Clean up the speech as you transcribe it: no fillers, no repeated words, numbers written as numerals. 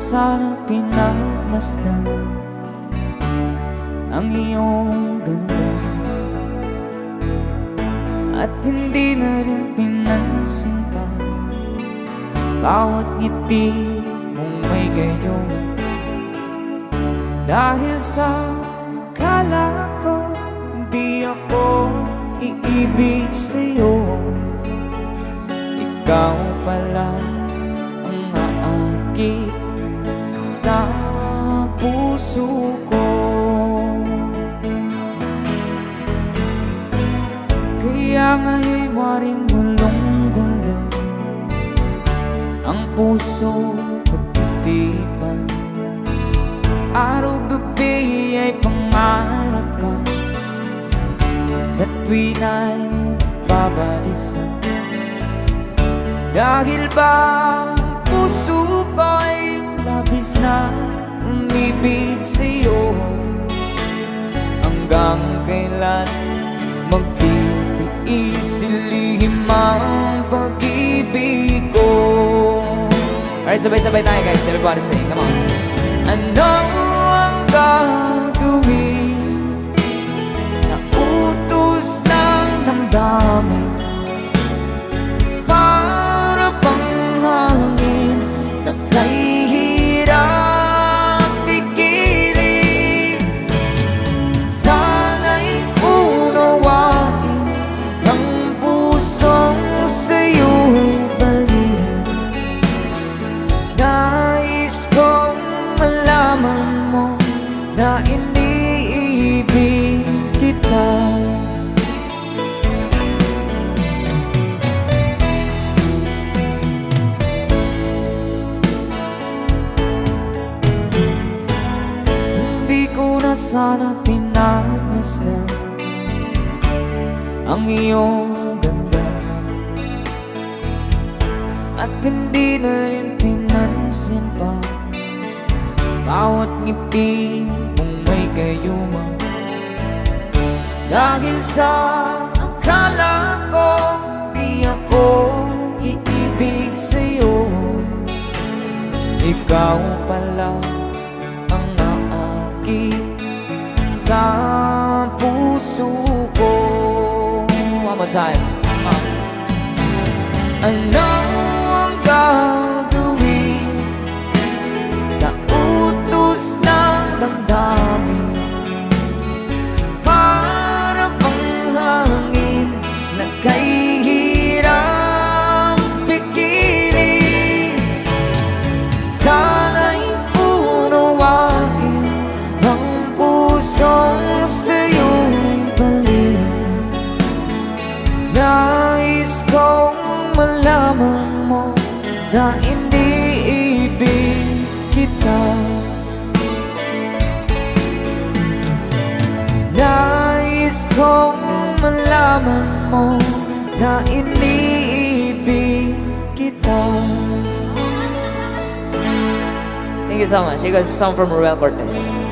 sana pinagmasdan ang iyong ganda, at hindi na rin pinansin pa bawat ngiti mong may gayon. Dahil sa akala ko di ako iibig sa'yo, ikaw pala ang aakit sa puso ko. Kaya nga'y waring gulong-gulo ang puso at isipan. Araw-gabi ay pangarap ka, at sa tuwin ay babalisan. Dahil ba ang puso ko'y labis na umibig sa'yo, hanggang kailan magtitiis ilihim ang pag-ibig ko. Alright, sabay-sabay tayo guys, everybody sing, come on. Ano ang gagawin sa utos ng damdamin? Para bang hangin na kahihirap pigilan? Sana'y unawain ang pusong sa'yo'y balik. Nais kong malaman mo na iniibig kita. Hindi ko na sana pinagmasdan ang iyong ganda, at hindi na rin pinansin pa bawat ngiti mong may gayuma. Dahil sa akala ko di ako iibig sa'yo, ikaw pala ang naakit sa puso ko. One more time. Ano ang gagawin sa utos ng damdamin? Para bang hangin na kahihirap pigilan? Sana'y unawain ang pusong sa'yo'y balik. Nais kong malaman mo na iniibig kita. Nais kong malaman mo na iniibig kita. Thank you so much. You guys, a song from Ruel Cortez.